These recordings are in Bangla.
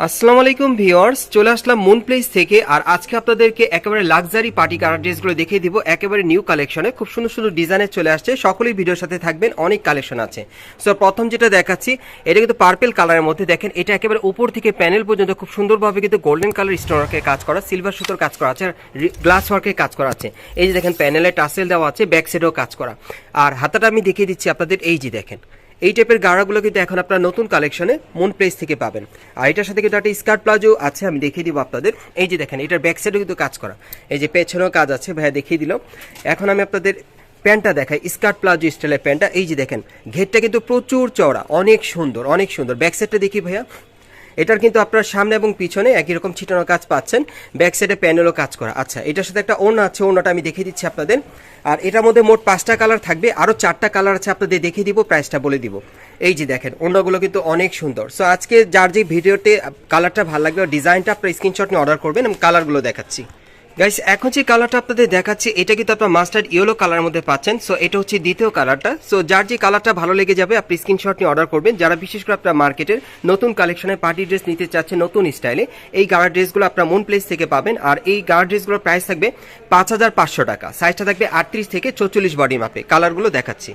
আসসালামু আলাইকুম ভিউয়ার্স, চলে আসলাম মুন প্লেস থেকে। আর আজকে আপনাদেরকে একেবারে লাক্সারি পার্টি কালার ড্রেসগুলো দেখিয়ে দিব একেবারে নিউ কালেকশনে। খুব সুন্দর সুন্দর ডিজাইনে চলে আসছে, সকলেই ভিডিওর সাথে থাকবেন, অনেক কালেকশন আছে। সো প্রথম যেটা দেখাচ্ছি, এটা কিন্তু পার্পেল কালারের মধ্যে। দেখেন এটা একেবারে উপর থেকে প্যানেল পর্যন্ত খুব সুন্দরভাবে কিন্তু গোল্ডেন কালার স্টোন ওয়ার্কের কাজ করা, সিলভার সুতোর কাজ করা আছে, গ্লাস ওয়ার্কের কাজ করা আছে। এই যে দেখেন প্যানেলে টাসেল দেওয়া আছে, ব্যাক সাইডেও কাজ করা। আর হাতাটা আমি দেখিয়ে দিচ্ছি আপনাদের, এই যে দেখেন এই টাইপের গাড়াগুলো কিন্তু এখন আপনারা নতুন কালেকশনে মুন প্লেস থেকে পাবেন। আর এটার সাথে কিন্তু একটা স্কার্ট প্লাজো আছে, আমি দেখিয়ে দিব আপনাদের। এই যে দেখেন এটার ব্যাক সাইডেও কিন্তু কাজ করা, এই যে পেছনেও কাজ আছে, ভাইয়া দেখিয়ে দিল। এখন আমি আপনাদের প্যান্টটা দেখাই, স্কার্ট প্লাজো স্টাইলের প্যান্টটা। এই যে দেখেন ঘেরটা কিন্তু প্রচুর চওড়া, অনেক সুন্দর অনেক সুন্দর। ব্যাক সাইডটা দেখি ভাইয়া, এটার কিন্তু আপনার সামনে এবং পিছনে একই রকম ছিটানো কাজ পাচ্ছেন, ব্যাক সাইডে প্যানেলও কাজ করা। আচ্ছা, এটার সাথে একটা ওড়না আছে, ওড়নাটা আমি দেখিয়ে দিচ্ছি আপনাদের। আর এটার মধ্যে মোট 5টা কালার থাকবে, আরও 4টা কালার আছে, আপনাদের দেখিয়ে দিব, প্রাইসটা বলে দিব। এই যে দেখেন ওড়নাগুলো কিন্তু অনেক সুন্দর। সো আজকে যার যে ভিডিওতে কালারটা ভালো লাগবে, ডিজাইনটা আপনার স্ক্রিনশট নিয়ে অর্ডার করবেন, আমি কালারগুলো দেখাচ্ছি। গাইস, এখন যে কালারটা আপনাদের দেখাচ্ছি, এটা কিন্তু আপনার মাস্টার্ড ইয়েলো কালারের মধ্যে পাচ্ছেন। সো এটা হচ্ছে দ্বিতীয় কালারটা। সো যার যে কালারটা ভালো লেগে যাবে আপনি স্ক্রিনশট নিয়ে অর্ডার করবেন। যারা বিশেষ করে আপনার মার্কেটের নতুন কালেকশনের পার্টি ড্রেস নিতে চাচ্ছেন নতুন স্টাইলে, এই গার্ড ড্রেসগুলো আপনার মুন প্লেস থেকে পাবেন। আর এই গার্ড ড্রেসগুলোর প্রাইস থাকবে 5500 টাকা, সাইজটা থাকবে 38 থেকে 44 বডি মাপে। কালারগুলো দেখাচ্ছি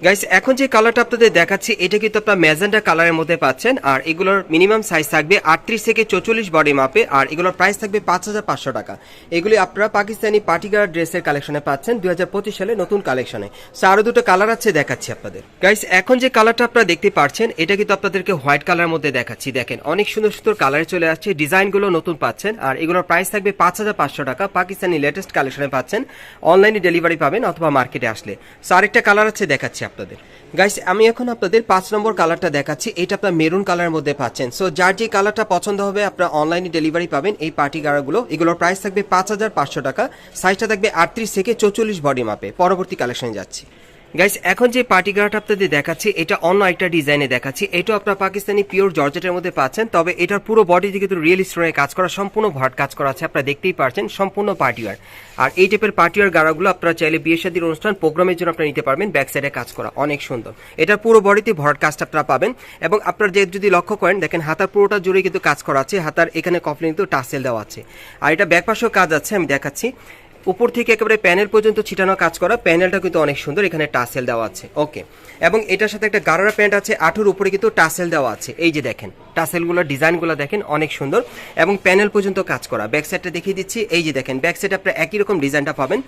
গাইস। এখন যে কালারটা আপনাদের দেখাচ্ছি, এটা কিন্তু আপনার ম্যাজেন্টা কালারের মধ্যে পাচ্ছেন। আর এগুলোর মিনিমাম সাইজ থাকবে 38 থেকে 44 বডি মাপে। আর এগুলোর প্রাইস থাকবে 5500 টাকা। এগুলি আপনারা পাকিস্তানি পার্টিগার ড্রেসের কালেকশনে পাচ্ছেন 2025 সালে নতুন কালেকশনে। সো আরো দুটো কালার আছে, দেখাচ্ছি আপনাদের। গাইস, এখন যে কালারটা আপনারা দেখতে পাচ্ছেন, এটা কিন্তু আপনাদেরকে হোয়াইট কালারের মধ্যে দেখাচ্ছি। দেখেন অনেক সুন্দর সুন্দর কালারে চলে আসছে, ডিজাইনগুলো নতুন পাচ্ছেন। আর এগুলোর প্রাইস থাকবে 5500 টাকা, পাকিস্তানি লেটেস্ট কালেকশনে পাচ্ছেন। অনলাইনে ডেলিভারি পাবেন অথবা মার্কেটে আসলে। সো আরেকটা কালার আছে, দেখাচ্ছি আপনাদের। গাইস, আমি এখন আপনাদের 5 নম্বর কালারটা দেখাচ্ছি। এটা আপনার মেরুন কালারের মধ্যে পাচ্ছেন। সো যার যে কালারটা পছন্দ হবে আপনারা অনলাইনে ডেলিভারি পাবেন এই পার্টি গাড়াগুলো। এগুলোর প্রাইস থাকবে 5500 টাকা, সাইজটা থাকবে 38 থেকে 44 বডি মাপে। পরবর্তী কালেকশনে যাচ্ছি। গাইস, এখন যে পার্টি গার্ডটা আপনাদের দেখাচ্ছি, এটা অন্য একটা ডিজাইনে দেখাচ্ছি। এটা আপনার পাকিস্তানি পিওর জর্জেটের মধ্যে পাচ্ছেন, তবে এটার পুরো বডিতে কিন্তু রিয়েল স্টোনের কাজ করা, সম্পূর্ণ ভরাট কাজ করা আছে, আপনারা দেখতেই পাচ্ছেন, সম্পূর্ণ পার্টিওয়ার। আর এই টাইপের পার্টিওয়ার গাড়াগুলো আপনারা চাইলে বিয়ে শাদীর অনুষ্ঠান প্রোগ্রামের জন্য আপনারা নিতে পারবেন। ব্যাক সাইডে কাজ করা অনেক সুন্দর, এটার পুরো বডিতে ভরাট কাজটা আপনারা পাবেন। এবং আপনারা যদি লক্ষ্য করেন, দেখেন হাতার পুরোটা জুড়ে কিন্তু কাজ করা আছে, হাতার এখানে কফলিং কিন্তু টাসেল দেওয়া আছে। আর এটা ব্যাক পাশেও কাজ আছে, আমি দেখাচ্ছি। উপর থেকে একেবারে প্যানেল পর্যন্ত ছিটানো কাজ করা, প্যানেলটা কিন্তু অনেক সুন্দর, এখানে টাসেল দেওয়া আছে। ওকে, এবং এটার সাথে একটা গারারা প্যান্ট আছে, আঠুর উপরে কিন্তু টাসেল দেওয়া আছে। এই যে দেখেন টাসেলগুলো, ডিজাইনগুলো দেখেন অনেক সুন্দর, এবং প্যানেল পর্যন্ত কাজ করা। ব্যাক সাইডটা দেখিয়ে দিচ্ছি, এই যে দেখেন ব্যাক সাইডে আপনার একই রকম ডিজাইনটা পাবেন।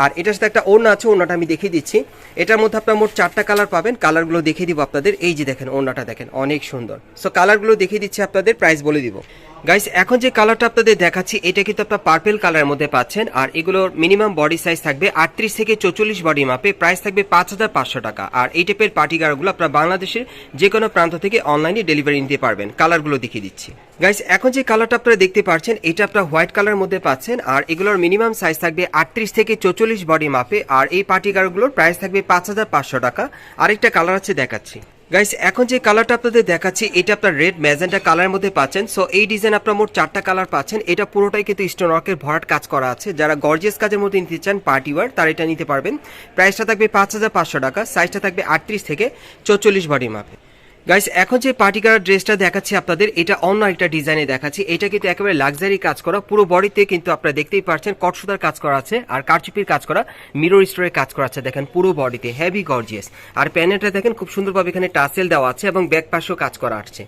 আর এটার সাথে একটা ওড়না আছে, ওড়নাটা আমি দেখিয়ে দিচ্ছি। এটার মধ্যে আপনার মোট 4টা কালার পাবেন, কালারগুলো দেখিয়ে দিব আপনাদের। এই যে দেখেন ওড়নাটা দেখেন অনেক সুন্দর। সো কালারগুলো দেখিয়ে দিচ্ছি আপনাদের, প্রাইস বলে দিব। গাইস, এখন যে কালারটা আপনাদের দেখাচ্ছি, এটা কিন্তু আপনার পার্পেল কালারের মধ্যে পাচ্ছেন। আর এগুলোর মিনিমাম বডি সাইজ থাকবে 38 থেকে 44 বডি মাপে, প্রাইস থাকবে 5500 টাকা। আর এই টাইপের পার্টি গাড়গুলো আপনার বাংলাদেশের যে কোনো প্রান্ত থেকে অনলাইনে ডেলিভারি নিতে পারবেন। কালারগুলো দেখিয়ে দিচ্ছি। গাইস, এখন যে কালারটা আপনারা দেখতে পাচ্ছেন, এটা আপনার হোয়াইট কালারের মধ্যে পাচ্ছেন। আর এগুলোর মিনিমাম সাইজ থাকবে 38 থেকে 44 বডি মাপে। আর এই পার্টি গাড়গুলোর প্রাইস থাকবে 5500 টাকা। আরেকটা কালার আছে, দেখাচ্ছি। গাইস, এখন যে কালারটা আপনাদের দেখাচ্ছি, এটা আপনার রেড ম্যাজেন্টা কালারের মধ্যে পাচ্ছেন। সো এই ডিজাইন আপনার মোট 4টা কালার পাচ্ছেন। এটা পুরোটাই কিন্তু স্টোন ওয়ার্কের ভরাট কাজ করা আছে। যারা গর্জিয়াস কাজের মধ্যে নিতে চান পার্টি ওয়্যার, তারা এটা নিতে পারবেন। প্রাইসটা থাকবে 5500 টাকা, সাইজটা থাকবে 38 থেকে 44 বডি মাপে। গাইস, এখন যে পার্টি কালার ড্রেসটা দেখাচ্ছি আপনাদের, এটা অন্য একটা ডিজাইনে দেখাচ্ছি। এটা কিন্তু একেবারে লাক্সারি কাজ করা, পুরো বডিতে কিন্তু আপনারা দেখতেই পাচ্ছেন কটসুতার কাজ করা আছে, আর কারচুপির কাজ করা, মিরর স্টোরের কাজ করা আছে। দেখেন পুরো বডিতে হেভি গর্জিয়াস। আর প্যানেলটা দেখেন খুব সুন্দরভাবে এখানে টাসেল দেওয়া আছে, এবং ব্যাক পাশেও কাজ করা আছে।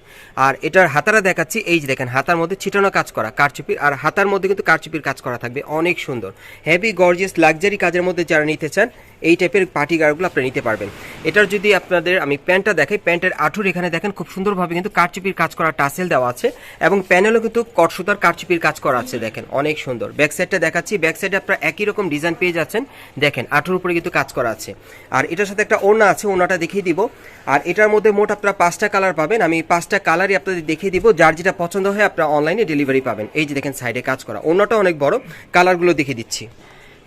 আর এটার হাতারা দেখাচ্ছি, এই যে দেখেন হাতার মধ্যে ছিটানো কাজ করা কারচুপির, আর হাতার মধ্যে কিন্তু কারচুপির কাজ করা থাকবে, অনেক সুন্দর হেভি গর্জিয়াস লাক্সারি কাজের মধ্যে যারা নিতে চান এই টাইপের পার্টি গাড়গুলো আপনি নিতে পারবেন। এটার যদি আপনাদের আমি প্যান্টটা দেখাই, প্যান্টের আঠুর এখানে দেখেন খুব সুন্দরভাবে কিন্তু কারচুপির কাজ করা টাসেল দেওয়া আছে, এবং প্যানেলও কিন্তু কটসুতার কারচুপির কাজ করা আছে। দেখেন অনেক সুন্দর। ব্যাক সাইডটা দেখাচ্ছি, ব্যাক সাইডে আপনারা একই রকম ডিজাইন পেয়ে যাচ্ছেন। দেখেন আঠুর উপরে কিন্তু কাজ করা আছে। আর এটার সাথে একটা ওড়না আছে, ওড়নাটা দেখিয়ে দিব। আর এটার মধ্যে মোট আপনারা 5টা কালার পাবেন, আমি 5টা কালারই আপনাদের দেখিয়ে দিব। যার যেটা পছন্দ হয় আপনারা অনলাইনে ডেলিভারি পাবেন। এই যে দেখেন সাইডে কাজ করা, ওড়নাটা অনেক বড়, কালারগুলো দেখিয়ে দিচ্ছি।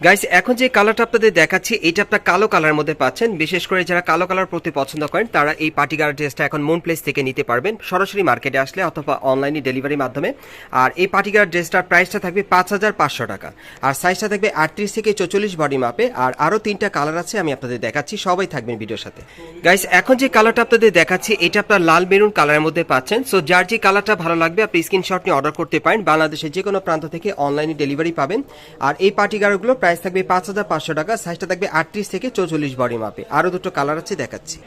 গাইস এখন যে কালারটা আপনাদের দেখাচ্ছি এটা আপনার কালো কালারের মধ্যে পাচ্ছেন। বিশেষ করে যারা কালো কালার পরতে পছন্দ করেন তারা এই পার্টি গার্ড ড্রেসটা এখন মুন প্লেস থেকে নিতে পারবেন, সরাসরি মার্কেটে আসলে অথবা অনলাইনে ডেলিভারির মাধ্যমে। আর এই পার্টি গার্ড ড্রেসটার প্রাইসটা থাকবে 5,500 টাকা, আর সাইজটা থাকবে 38 থেকে 44 বডি মাপে। আর আরও 3টা কালার আছে, আমি আপনাদের দেখাচ্ছি, সবাই থাকবেন ভিডিওর সাথে। গাইস এখন যে কালারটা আপনাদের দেখাচ্ছি এটা আপনার লাল মেরুন কালারের মধ্যে পাচ্ছেন। সো যার যে কালারটা ভালো লাগবে আপনি স্ক্রিনশট নিয়ে অর্ডার করতে পারেন, বাংলাদেশের যে কোনো প্রান্ত থেকে অনলাইনে ডেলিভারি পাবেন। আর এই পার্টি গার্ডগুলো প্রাইস থাকবে 5,500 টাকা, সাইজটা থাকবে 38 থেকে 44 বডি মাপে। আরও 2টো কালার আছে, দেখাচ্ছি।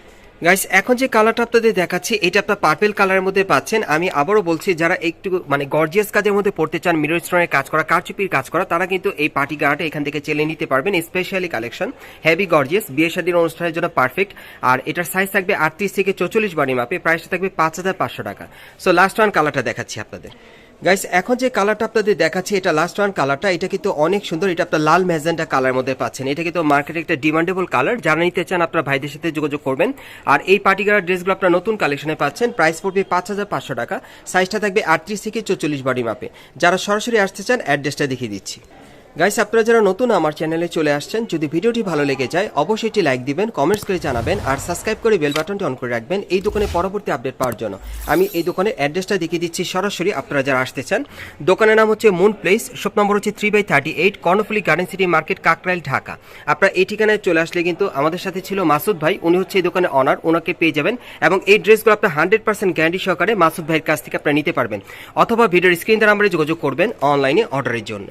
গাইস এখন যে কালারটা আপনাদের দেখাচ্ছি এটা আপনার পার্পল কালারের মধ্যে পাচ্ছেন। আমি আবারও বলছি, যারা একটু গর্জিয়াস কাজের মধ্যে পড়তে চান, মিরর স্টোনের কাজ করা, কারচুপির কাজ করা, তারা কিন্তু এই পার্টি গার্ড এখান থেকে চেলে নিতে পারবেন। স্পেশালি কালেকশন, হেভি গর্জিয়াস, বিয়ে শাদীর অনুষ্ঠানের জন্য পারফেক্ট। আর এটার সাইজ থাকবে 38 থেকে 44 বডি মাপে, প্রাইসটা থাকবে 5,500 টাকা। সো লাস্ট ওয়ান কালারটা দেখাচ্ছি আপনাদের। গাইস এখন যে কালারটা আপনাদের দেখাচ্ছি এটা লাস্ট ওয়ান কালারটা, এটা কিন্তু অনেক সুন্দর। এটা আপনার লাল ম্যাজেন্টা কালার মধ্যে পাচ্ছেন। এটা কিন্তু মার্কেটে একটা ডিমান্ডেবল কালার, যারা নিতে চান আপনার ভাইদের সাথে যোগাযোগ করবেন। আর এই পার্টিকুলার ড্রেসগুলো আপনার নতুন কালেকশনে পাচ্ছেন, প্রাইস পড়বে 5,500 টাকা, সাইজটা থাকবে 38 থেকে 44 বডি মাপে। যারা সরাসরি আসতে চান অ্যাড্রেসটা দেখিয়ে দিচ্ছি। গাইস আপনারা যারা নতুন আমার চ্যানেলে চলে আসছেন, যদি ভিডিওটি ভালো লেগে যায় অবশ্যই এটি লাইক দিবেন, কমেন্টস করে জানাবেন, আর সাবস্ক্রাইব করে বেল বাটনটি অন করে রাখবেন এই দোকানে পরবর্তী আপডেট পাওয়ার জন্য। আমি এই দোকানের অ্যাড্রেসটা দেখিয়ে দিচ্ছি সরাসরি, আপনারা যারা আসতে চান। দোকানের নাম হচ্ছে মুন প্লেস, শপ নম্বর হচ্ছে 3/38, Karnaphuli garden city market, Kakrail, Dhaka. আপনারা এই ঠিকানায় চলে আসলে কিন্তু আমাদের সাথে ছিল মাসুদ ভাই, উনি হচ্ছে এই দোকানের অনার, ওনাকে পেয়ে যাবেন। এবং এই ড্রেসগুলো আপনার 100% গ্যারান্টি সহকারে মাসুদ ভাইয়ের কাছ থেকে আপনারা নিতে পারবেন, অথবা ভিডিওর স্ক্রিন দ্বারা আমরা যোগাযোগ করবেন অনলাইনে অর্ডারের জন্য।